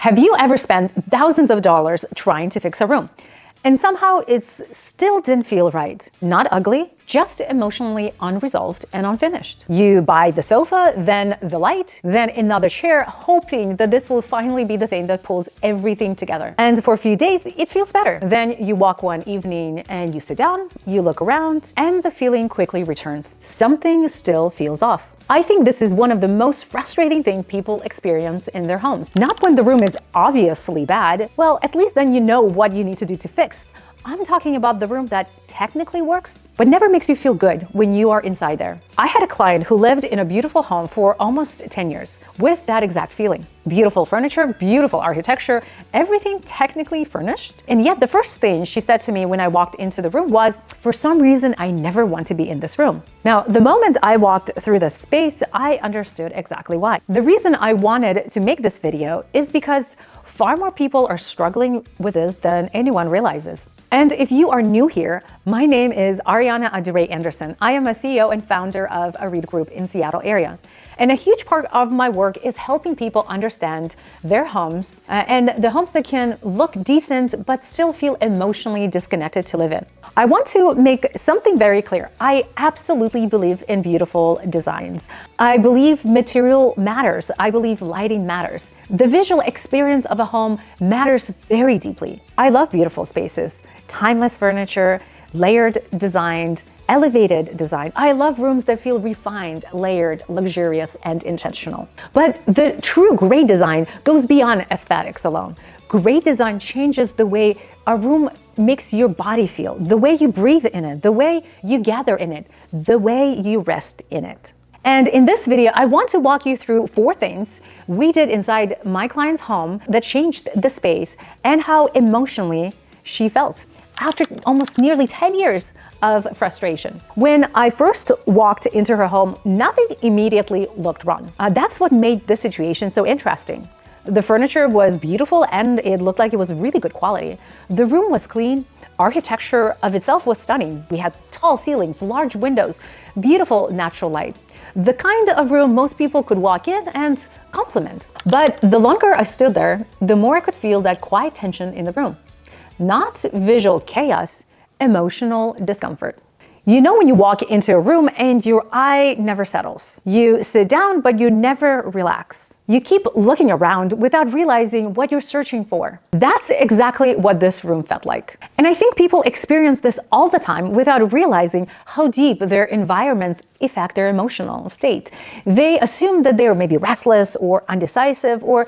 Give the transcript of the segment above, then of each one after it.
Have you ever spent thousands of dollars trying to fix a room, and somehow it's still didn't feel right? Not ugly, just emotionally unresolved and unfinished. You buy the sofa, then the light, then another chair, hoping that this will finally be the thing that pulls everything together. And for a few days, it feels better. Then you walk one evening and you sit down, you look around, and the feeling quickly returns. Something still feels off. I think this is one of the most frustrating things people experience in their homes. Not when the room is obviously bad. Well, at least then you know what you need to do to fix. I'm talking about the room that technically works, but never makes you feel good when you are inside there. I had a client who lived in a beautiful home for almost 10 years with that exact feeling. Beautiful furniture, beautiful architecture, everything technically furnished. And yet the first thing she said to me when I walked into the room was, for some reason, I never want to be in this room. Now, the moment I walked through the space, I understood exactly why. The reason I wanted to make this video is because far more people are struggling with this than anyone realizes. And if you are new here, my name is Ariana Adireh Anderson. I am a CEO and founder of a REIT group in Seattle area. And a huge part of my work is helping people understand their homes and the homes that can look decent but still feel emotionally disconnected to live in. I want to make something very clear. I absolutely believe in beautiful designs. I believe material matters. I believe lighting matters. The visual experience of a home matters very deeply. I love beautiful spaces, timeless furniture, layered designed, elevated design. I love rooms that feel refined, layered, luxurious, and intentional. But the true great design goes beyond aesthetics alone. Great design changes the way a room makes your body feel, the way you breathe in it, the way you gather in it, the way you rest in it. And in this video, I want to walk you through 4 things we did inside my client's home that changed the space and how emotionally she felt after almost nearly 10 years of frustration. When I first walked into her home, nothing immediately looked wrong. That's what made this situation so interesting. The furniture was beautiful and it looked like it was really good quality. The room was clean. Architecture of itself was stunning. We had tall ceilings, large windows, beautiful natural light. The kind of room most people could walk in and compliment. But the longer I stood there, the more I could feel that quiet tension in the room. Not visual chaos, emotional discomfort. You know when you walk into a room and your eye never settles. You sit down, but you never relax. You keep looking around without realizing what you're searching for. That's exactly what this room felt like. And I think people experience this all the time without realizing how deep their environments affect their emotional state. They assume that they're maybe restless or undecisive, or,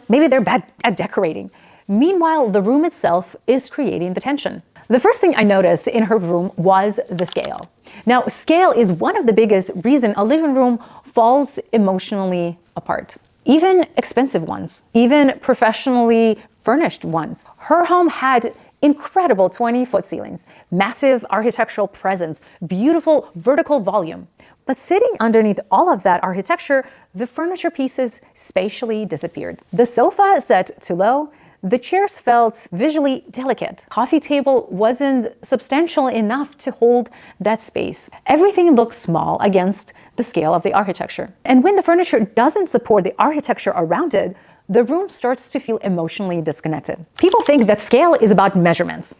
maybe they're bad at decorating. Meanwhile, the room itself is creating the tension. The first thing I noticed in her room was the scale. Now, scale is one of the biggest reasons a living room falls emotionally apart. Even expensive ones, even professionally furnished ones. Her home had incredible 20-foot ceilings, massive architectural presence, beautiful vertical volume. But sitting underneath all of that architecture, the furniture pieces spatially disappeared. The sofa sat too low. The chairs felt visually delicate. Coffee table wasn't substantial enough to hold that space. Everything looked small against the scale of the architecture. And when the furniture doesn't support the architecture around it, the room starts to feel emotionally disconnected. People think that scale is about measurements.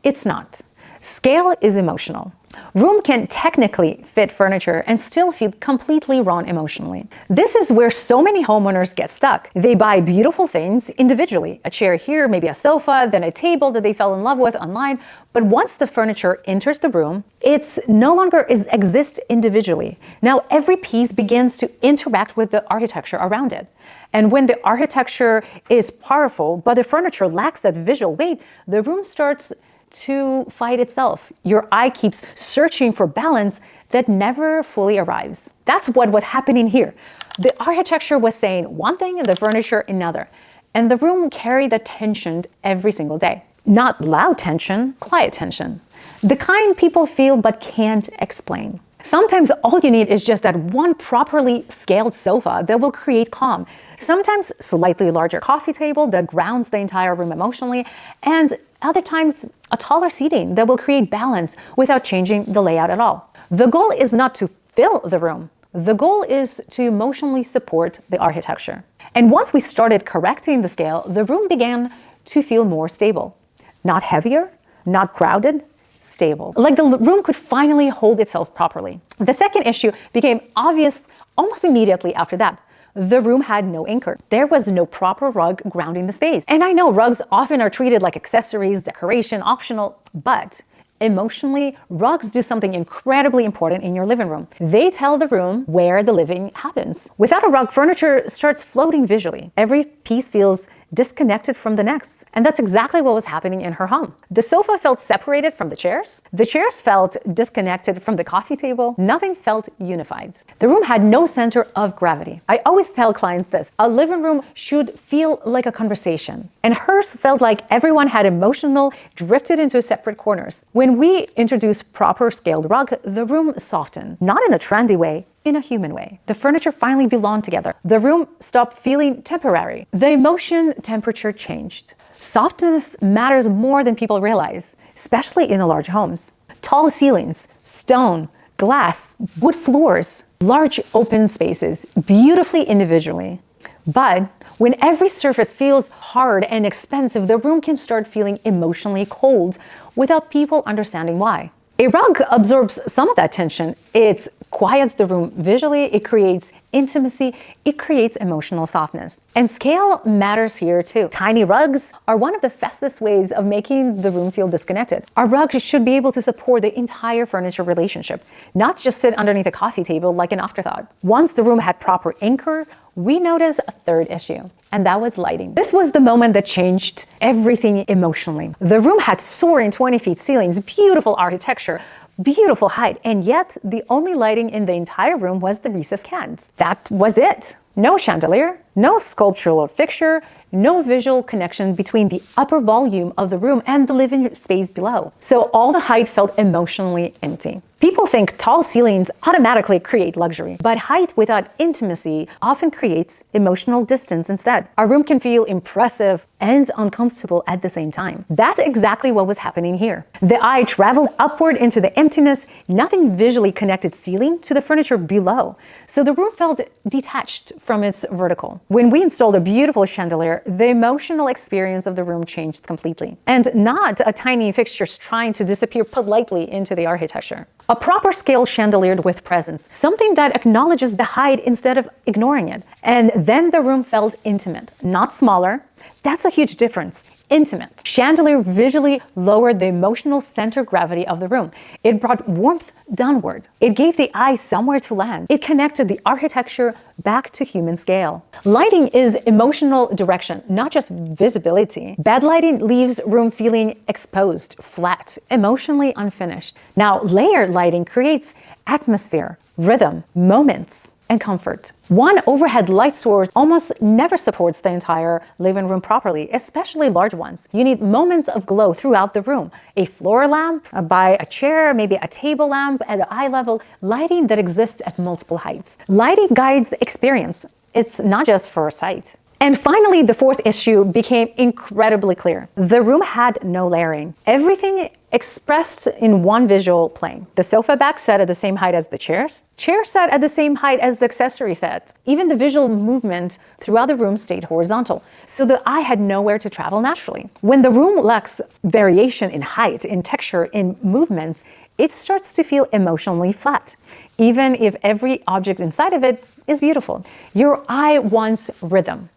It's not. Scale is emotional. Room can technically fit furniture and still feel completely wrong emotionally. This is where so many homeowners get stuck. They buy beautiful things individually, a chair here, maybe a sofa, then a table that they fell in love with online. But once the furniture enters the room, it's no longer exists individually. Now every piece begins to interact with the architecture around it. And when the architecture is powerful, but the furniture lacks that visual weight, the room starts to fight itself. Your eye keeps searching for balance that never fully arrives. That's what was happening here. The architecture was saying one thing, the furniture another. And the room carried the tension every single day. Not loud tension, quiet tension. The kind people feel but can't explain. Sometimes all you need is just that one properly scaled sofa that will create calm. Sometimes slightly larger coffee table that grounds the entire room emotionally, and other times a taller seating that will create balance without changing the layout at all. The goal is not to fill the room. The goal is to emotionally support the architecture. And once we started correcting the scale, the room began to feel more stable. Not heavier, not crowded, stable. Like the room could finally hold itself properly. The second issue became obvious almost immediately after that. The room had no anchor. There was no proper rug grounding the space. And I know rugs often are treated like accessories, decoration, optional, but emotionally, rugs do something incredibly important in your living room. They tell the room where the living happens. Without a rug, furniture starts floating visually. Every piece feels disconnected from the next. And that's exactly what was happening in her home. The sofa felt separated from the chairs. The chairs felt disconnected from the coffee table. Nothing felt unified. The room had no center of gravity. I always tell clients this: a living room should feel like a conversation. And hers felt like everyone had emotional, drifted into separate corners. When we introduced proper scaled rug, the room softened, not in a trendy way, in a human way. The furniture finally belonged together. The room stopped feeling temporary. The emotion temperature changed. Softness matters more than people realize, especially in the large homes. Tall ceilings, stone, glass, wood floors, large open spaces, beautifully individually. But when every surface feels hard and expensive, the room can start feeling emotionally cold without people understanding why. A rug absorbs some of that tension. It quiets the room visually, it creates intimacy, it creates emotional softness. And scale matters here too. Tiny rugs are one of the fastest ways of making the room feel disconnected. Our rug should be able to support the entire furniture relationship, not just sit underneath a coffee table like an afterthought. Once the room had proper anchor, we noticed a third issue, and that was lighting. This was the moment that changed everything emotionally. The room had soaring 20-foot ceilings, beautiful architecture, beautiful height, and yet the only lighting in the entire room was the recessed cans. That was it. No chandelier, no sculptural fixture, no visual connection between the upper volume of the room and the living space below. So all the height felt emotionally empty. People think tall ceilings automatically create luxury, but height without intimacy often creates emotional distance instead. Our room can feel impressive and uncomfortable at the same time. That's exactly what was happening here. The eye traveled upward into the emptiness, nothing visually connected ceiling to the furniture below. So the room felt detached from its vertical. When we installed a beautiful chandelier, the emotional experience of the room changed completely. And not a tiny fixtures trying to disappear politely into the architecture. A proper scale chandelier with presence, something that acknowledges the height instead of ignoring it. And then the room felt intimate, not smaller. That's a huge difference. Intimate. Chandelier visually lowered the emotional center gravity of the room. It brought warmth downward. It gave the eye somewhere to land. It connected the architecture back to human scale. Lighting is emotional direction, not just visibility. Bad lighting leaves room feeling exposed, flat, emotionally unfinished. Now, layered lighting creates atmosphere, rhythm, moments, and comfort. One overhead light source almost never supports the entire living room properly, especially large ones. You need moments of glow throughout the room. A floor lamp by a chair, maybe a table lamp at eye level, lighting that exists at multiple heights. Lighting guides experience. It's not just for sight. And finally, the fourth issue became incredibly clear. The room had no layering. Everything expressed in one visual plane. The sofa back sat at the same height as the chairs. Chairs sat at the same height as the accessory sets. Even the visual movement throughout the room stayed horizontal. So the eye had nowhere to travel naturally. When the room lacks variation in height, in texture, in movements, it starts to feel emotionally flat, even if every object inside of it is beautiful. Your eye wants rhythm,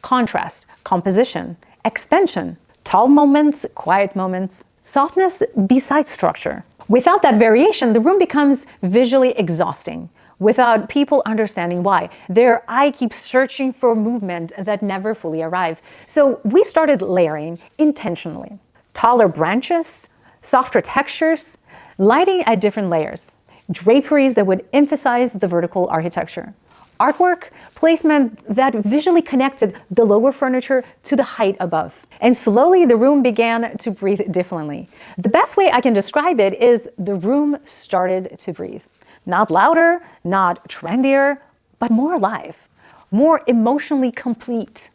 contrast, composition, expansion, tall moments, quiet moments, softness besides structure. Without that variation, the room becomes visually exhausting. Without people understanding why, their eye keeps searching for movement that never fully arrives. So we started layering intentionally. Taller branches, softer textures, lighting at different layers, draperies that would emphasize the vertical architecture. Artwork, placement that visually connected the lower furniture to the height above. And slowly the room began to breathe differently. The best way I can describe it is the room started to breathe. Not louder, not trendier, but more alive, more emotionally complete.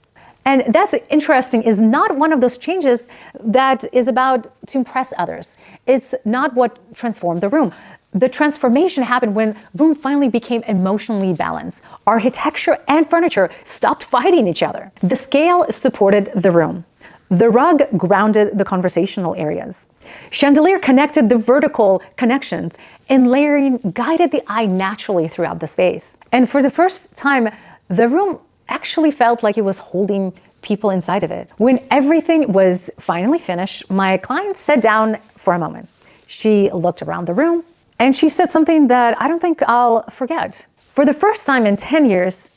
And that's interesting, is not one of those changes that is about to impress others. It's not what transformed the room. The transformation happened when room finally became emotionally balanced. Architecture and furniture stopped fighting each other. The scale supported the room. The rug grounded the conversational areas. Chandelier connected the vertical connections, and layering guided the eye naturally throughout the space. And for the first time, the room actually felt like it was holding people inside of it. When everything was finally finished, my client sat down for a moment. She looked around the room, and she said something that I don't think I'll forget. For the first time in 10 years,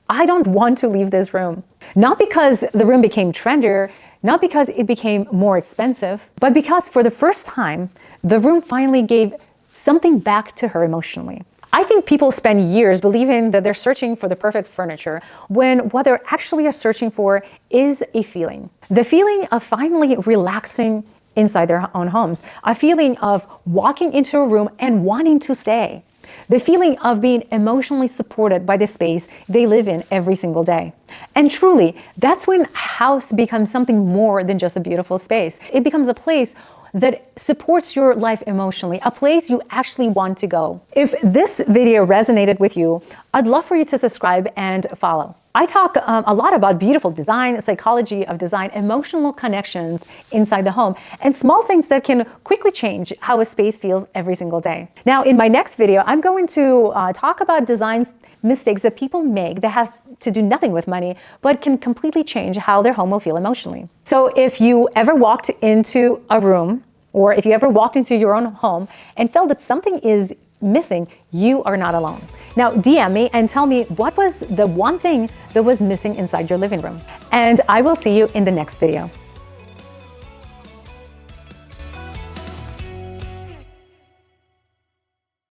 I don't want to leave this room. Not because the room became trendier, not because it became more expensive, but because for the first time, the room finally gave something back to her emotionally. I think people spend years believing that they're searching for the perfect furniture when what they're actually searching for is a feeling. The feeling of finally relaxing inside their own homes, a feeling of walking into a room and wanting to stay, the feeling of being emotionally supported by the space they live in every single day. And truly, that's when a house becomes something more than just a beautiful space. It becomes a place that supports your life emotionally, a place you actually want to go. If this video resonated with you, I'd love for you to subscribe and follow. I talk a lot about beautiful design, psychology of design, emotional connections inside the home, and small things that can quickly change how a space feels every single day. Now, in my next video, I'm going to talk about design mistakes that people make that has to do nothing with money, but can completely change how their home will feel emotionally. So if you ever walked into a room, or if you ever walked into your own home and felt that something is missing, you are not alone. Now, DM me and tell me what was the one thing that was missing inside your living room. And I will see you in the next video.